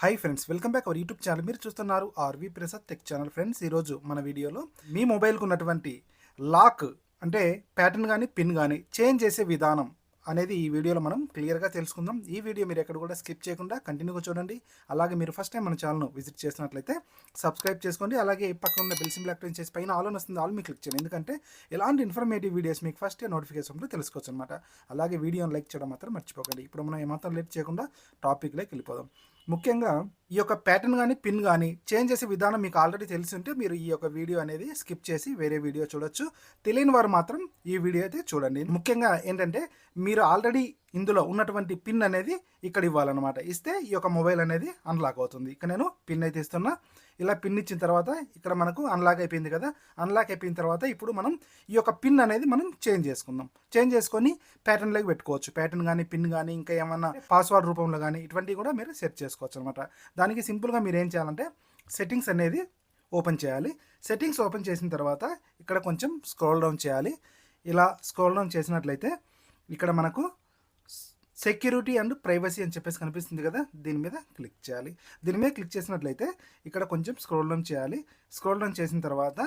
Hi friends, welcome back our YouTube channel. మీరు చూస్తున్నారు RV Prasad tech channel. Friends, ఈరోజు మన వీడియోలో మీ మొబైల్కు ఉన్నటువంటి లాక్ అంటే ప్యాటర్న్ కానీ పిన్ కానీ చేంజ్ చేసే విధానం అనేది ఈ వీడియోలో మనం క్లియర్గా తెలుసుకుందాం. ఈ వీడియో మీరు ఎక్కడ కూడా స్కిప్ చేయకుండా కంటిన్యూగా చూడండి. అలాగే మీరు ఫస్ట్ టైం మన ఛానల్ను విజిట్ చేసినట్లయితే సబ్స్క్రైబ్ చేసుకోండి. అలాగే పక్కన ఉన్న బెల్ సింబల్ యాక్టివేట్ చేసి పైన ఆల్ అని వస్తుంది, ఆల్ మీకు క్లిక్ చేయండి. ఎందుకంటే ఎలాంటి ఇన్ఫర్మేటివ్ వీడియోస్ మీకు ఫస్ట్ నోటిఫికేషన్లో తెలుసుకోవచ్చు అనమాట. అలాగే వీడియోని లైక్ చేయడం మాత్రం మర్చిపోకండి. ఇప్పుడు మనం ఏమాత్రం లేట్ చేయకుండా టాపిక్లోకి వెళ్ళిపోదాం. ముఖ్యంగా ఈ యొక్క ప్యాటర్న్ కానీ పిన్ కానీ చేంజ్ చేసే విధానం మీకు ఆల్రెడీ తెలిసి ఉంటే మీరు ఈ యొక్క వీడియో అనేది స్కిప్ చేసి వేరే వీడియో చూడొచ్చు. తెలియని వారు మాత్రం ఈ వీడియో అయితే చూడండి. ముఖ్యంగా ఏంటంటే మీరు ఆల్రెడీ ఇందులో ఉన్నటువంటి పిన్ అనేది ఇక్కడ ఇవ్వాలన్నమాట. ఇస్తే ఈ యొక్క మొబైల్ అనేది అన్లాక్ అవుతుంది. ఇక నేను పిన్ అయితే ఇస్తున్నా. ఇలా పిన్ ఇచ్చిన తర్వాత ఇక్కడ మనకు అన్లాక్ అయిపోయింది కదా. అన్లాక్ అయిపోయిన తర్వాత ఇప్పుడు మనం ఈ యొక్క పిన్ అనేది మనం చేంజ్ చేసుకుందాం. చేంజ్ చేసుకొని ప్యాటర్న్లోకి పెట్టుకోవచ్చు. ప్యాటర్న్ కానీ పిన్ కానీ ఇంకా ఏమన్నా పాస్వర్డ్ రూపంలో కానీ ఇటువంటివి కూడా మీరు సెట్ చేసుకోవచ్చు అనమాట. దానికి సింపుల్గా మీరు ఏం చేయాలంటే సెట్టింగ్స్ అనేది ఓపెన్ చేయాలి. సెట్టింగ్స్ ఓపెన్ చేసిన తర్వాత ఇక్కడ కొంచెం స్క్రోల్ డౌన్ చేయాలి. ఇలా స్క్రోల్ డౌన్ చేసినట్లయితే ఇక్కడ మనకు సెక్యూరిటీ అండ్ ప్రైవసీ అని చెప్పేసి కనిపిస్తుంది కదా, దీని మీద క్లిక్ చేయాలి. దీని మీద క్లిక్ చేసినట్లయితే ఇక్కడ కొంచెం స్క్రోల్ డౌన్ చేయాలి. స్క్రోల్ డౌన్ చేసిన తర్వాత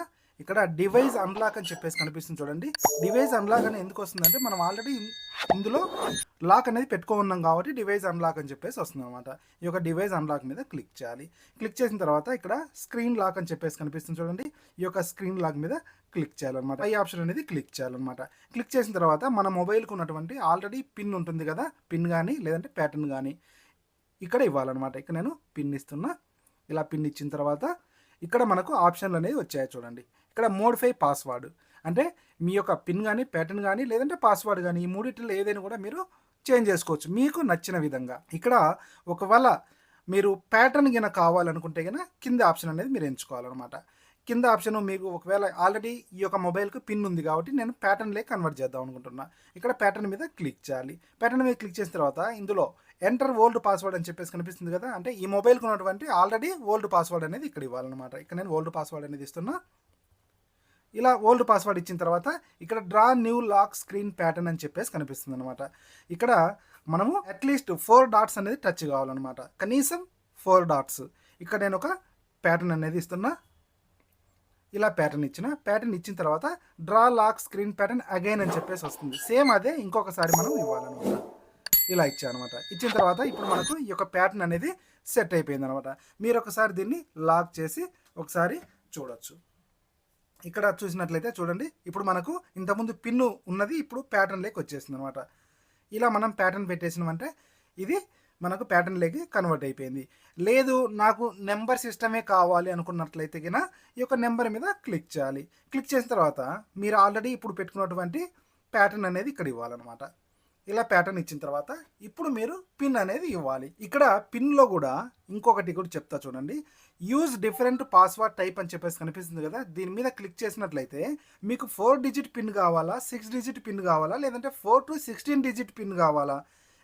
ఇక్కడ డివైస్ అన్లాక్ అని చెప్పేసి కనిపిస్తుంది చూడండి. డివైస్ అన్లాక్ అని ఎందుకు వస్తుందంటే మనం ఆల్రెడీ ఇందులో లాక్ అనేది పెట్టుకున్నాం కాబట్టి డివైస్ అన్లాక్ అని చెప్పేసి వస్తుంది అనమాట. ఈ యొక్క డివైస్ అన్లాక్ మీద క్లిక్ చేయాలి. క్లిక్ చేసిన తర్వాత ఇక్కడ స్క్రీన్ లాక్ అని చెప్పేసి కనిపిస్తుంది చూడండి. ఈ యొక్క స్క్రీన్ లాక్ మీద క్లిక్ చేయాలన్నమాట. ఈ ఆప్షన్ అనేది క్లిక్ చేయాలన్నమాట. క్లిక్ చేసిన తర్వాత మన మొబైల్కి ఉన్నటువంటి ఆల్రెడీ పిన్ ఉంటుంది కదా, పిన్ కానీ లేదంటే ప్యాటర్న్ కానీ ఇక్కడ ఇవ్వాలన్నమాట. ఇక్కడ నేను పిన్ ఇస్తున్నా. ఇలా పిన్ ఇచ్చిన తర్వాత ఇక్కడ మనకు ఆప్షన్లు అనేవి వచ్చాయి చూడండి. ఇక్కడ మోడిఫై పాస్వర్డ్ అంటే మీ యొక్క పిన్ కానీ ప్యాటర్న్ కానీ లేదంటే పాస్వర్డ్ కానీ ఈ మూడిట్లో ఏదైనా కూడా మీరు చేంజ్ చేసుకోవచ్చు మీకు నచ్చిన విధంగా. ఇక్కడ ఒకవేళ మీరు ప్యాటర్న్ గిన కావాలనుకుంటే కనుక కింద ఆప్షన్ అనేది మీరు ఎంచుకోవాలన్నమాట. కింద ఆప్షన్ మీకు ఒకవేళ ఆల్రెడీ ఈ యొక్క మొబైల్కి పిన్ ఉంది కాబట్టి నేను ప్యాటర్న్లే కన్వర్ట్ చేద్దాం అనుకుంటున్నా. ఇక్కడ ప్యాటర్న్ మీద క్లిక్ చేయాలి. ప్యాటర్న్ మీద క్లిక్ చేసిన తర్వాత ఇందులో ఎంటర్ ఓల్డ్ పాస్వర్డ్ అని చెప్పేసి కనిపిస్తుంది కదా, అంటే ఈ మొబైల్కి ఉన్నటువంటి ఆల్రెడీ ఓల్డ్ పాస్వర్డ్ అనేది ఇక్కడ ఇవ్వాలన్నమాట. ఇక్కడ నేను ఓల్డ్ పాస్వర్డ్ అనేది ఇస్తున్నా. ఇలా ఓల్డ్ పాస్వర్డ్ ఇచ్చిన తర్వాత ఇక్కడ draw new lock screen pattern అని చెప్పేసి కనిపిస్తుంది అనమాట. ఇక్కడ మనము అట్లీస్ట్ 4 డాట్స్ అనేది టచ్ కావాలన్నమాట. కనీసం 4 డాట్స్. ఇక్కడ నేను ఒక ప్యాటర్న్ అనేది ఇస్తున్నా. ఇలా ప్యాటర్న్ ఇచ్చిన తర్వాత draw lock screen pattern again అని చెప్పేసి వస్తుంది. సేమ్ అదే ఇంకొకసారి మనం ఇవ్వాలన్నమాట. ఇలా ఇచ్చానమాట. ఇచ్చిన తర్వాత ఇప్పుడు మనకు ఈ యొక్క ప్యాటర్న్ అనేది సెట్ అయిపోయింది అనమాట. మీరు ఒకసారి దీన్ని లాక్ చేసి ఒకసారి చూడొచ్చు. ఇక్కడ చూసినట్లయితే చూడండి, ఇప్పుడు మనకు ఇంతకుముందు పిన్ను ఉన్నది ఇప్పుడు ప్యాటర్న్లోకి వచ్చేసింది అనమాట. ఇలా మనం ప్యాటర్న్ పెట్టేసినామంటే ఇది మనకు ప్యాటర్న్లోకి కన్వర్ట్ అయిపోయింది. లేదు నాకు నెంబర్ సిస్టమే కావాలి అనుకున్నట్లయితే కినా ఈ యొక్క నెంబర్ మీద క్లిక్ చేయాలి. క్లిక్ చేసిన తర్వాత మీరు ఆల్రెడీ ఇప్పుడు పెట్టుకున్నటువంటి ప్యాటర్న్ అనేది ఇక్కడ ఇవ్వాలన్నమాట. ఇలా ప్యాటర్న్ ఇచ్చిన తర్వాత ఇప్పుడు మీరు పిన్ అనేది ఇవ్వాలి. ఇక్కడ పిన్లో కూడా ఇంకొకటి కూడా చెప్తా చూడండి. యూజ్ డిఫరెంట్ పాస్వర్డ్ టైప్ అని చెప్పేసి కనిపిస్తుంది కదా, దీని మీద క్లిక్ చేసినట్లయితే మీకు 4 డిజిట్ పిన్ కావాలా, 6 డిజిట్ పిన్ కావాలా, లేదంటే 4 to 16 డిజిట్ పిన్ కావాలా,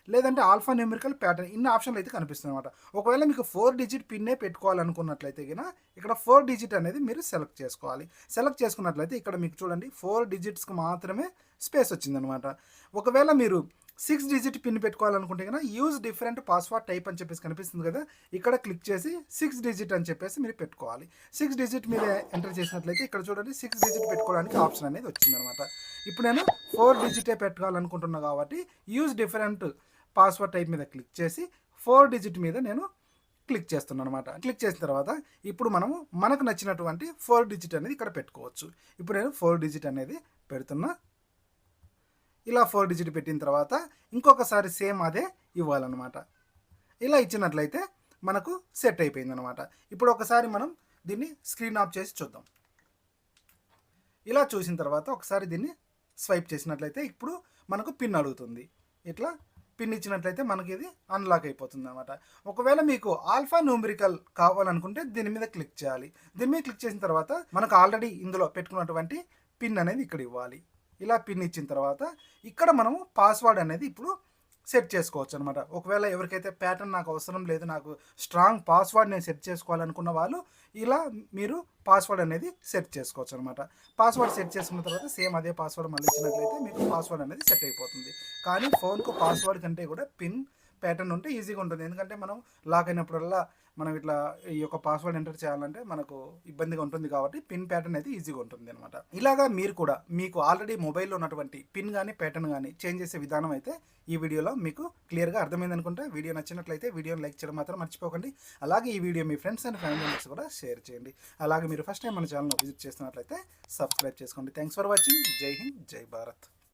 లేదంటే ఆల్ఫా న్యూమరికల్ ప్యాటర్న్, ఇన్ని ఆప్షన్లు అయితే కనిపిస్తుంది అనమాట. ఒకవేళ మీకు 4 డిజిట్ పిన్నే పెట్టుకోవాలనుకున్నట్లయితే కనుక ఇక్కడ 4 డిజిట్ అనేది మీరు సెలెక్ట్ చేసుకోవాలి. సెలెక్ట్ చేసుకున్నట్లయితే ఇక్కడ మీకు చూడండి 4 డిజిట్స్కి మాత్రమే స్పేస్ వచ్చిందనమాట. ఒకవేళ మీరు 6 డిజిట్ పిన్ పెట్టుకోవాలనుకుంటే కనుక యూజ్ డిఫరెంట్ పాస్వర్డ్ టైప్ అని చెప్పేసి కనిపిస్తుంది కదా, ఇక్కడ క్లిక్ చేసి 6 డిజిట్ అని చెప్పేసి మీరు పెట్టుకోవాలి. 6 డిజిట్ మీద ఎంటర్ చేసినట్లయితే ఇక్కడ చూడండి 6 డిజిట్ పెట్టుకోవడానికి ఆప్షన్ అనేది వచ్చిందనమాట. ఇప్పుడు నేను 4 డిజిటే పెట్టుకోవాలనుకుంటున్నా కాబట్టి యూజ్ డిఫరెంట్ పాస్వర్డ్ టైప్ మీద క్లిక్ చేసి 4 డిజిట్ మీద నేను క్లిక్ చేస్తున్నాను అనమాట. క్లిక్ చేసిన తర్వాత ఇప్పుడు మనకు నచ్చినటువంటి 4 డిజిట్ అనేది ఇక్కడ పెట్టుకోవచ్చు. ఇప్పుడు నేను 4 డిజిట్ అనేది పెడుతున్నా. ఇలా 4 డిజిట్ పెట్టిన తర్వాత ఇంకొకసారి సేమ్ అదే ఇవ్వాలన్నమాట. ఇలా ఇచ్చినట్లయితే మనకు సెట్ అయిపోయింది అనమాట. ఇప్పుడు ఒకసారి మనం దీన్ని స్క్రీన్ ఆఫ్ చేసి చూద్దాం. ఇలా చూసిన తర్వాత ఒకసారి దీన్ని స్వైప్ చేసినట్లయితే ఇప్పుడు మనకు పిన్ అడుగుతుంది. ఇట్లా పిన్ ఇచ్చినట్లయితే మనకి ఇది అన్లాక్ అయిపోతుంది అనమాట. ఒకవేళ మీకు ఆల్ఫా న్యూమరికల్ కావాలనుకుంటే దీని మీద క్లిక్ చేయాలి. దీని మీద క్లిక్ చేసిన తర్వాత మనకు ఆల్రెడీ ఇందులో పెట్టుకున్నటువంటి పిన్ అనేది ఇక్కడ ఇవ్వాలి. ఇలా పిన్ ఇచ్చిన తర్వాత ఇక్కడ మనము పాస్వర్డ్ అనేది ఇప్పుడు సెట్ చేసుకోవచ్చు అనమాట. ఒకవేళ ఎవరికైతే ప్యాటర్న్ నాకు అవసరం లేదు, నాకు స్ట్రాంగ్ పాస్వర్డ్ నేను సెట్ చేసుకోవాలనుకున్న వాళ్ళు ఇలా మీరు పాస్వర్డ్ అనేది సెట్ చేసుకోవచ్చు అనమాట. పాస్వర్డ్ సెట్ చేసుకున్న తర్వాత సేమ్ అదే పాస్వర్డ్ మళ్ళీ ఇచ్చినట్లయితే మీకు పాస్వర్డ్ అనేది సెట్ అయిపోతుంది. కానీ ఫోన్కు పాస్వర్డ్ కంటే కూడా పిన్ ప్యాటర్న్ ఉంటే ఈజీగా ఉంటుంది. ఎందుకంటే మనం లాక్ అయినప్పుడల్లా మనం ఇట్లా ఈ యొక్క పాస్వర్డ్ ఎంటర్ చేయాలంటే మనకు ఇబ్బందిగా ఉంటుంది కాబట్టి పిన్ ప్యాటర్న్ అయితే ఈజీగా ఉంటుంది అనమాట. ఇలాగా మీరు కూడా మీకు ఆల్రెడీ మొబైల్లో ఉన్నటువంటి పిన్ కానీ ప్యాటర్న్ కానీ చేంజ్ చేసే విధానం అయితే ఈ వీడియోలో మీకు క్లియర్గా అర్థమైంది అనుకుంటే వీడియో నచ్చినట్లయితే వీడియోని లైక్ చేయడం మాత్రం మర్చిపోకండి. అలాగే ఈ video me friends and family members కూడా షేర్ చేయండి. అలాగే మీరు ఫస్ట్ టైం మన ఛానల్ విజిట్ చేస్తున్నట్లయితే సబ్స్క్రైబ్ చేసుకోండి. Thanks for watching. జై హింద్, జై భారత్.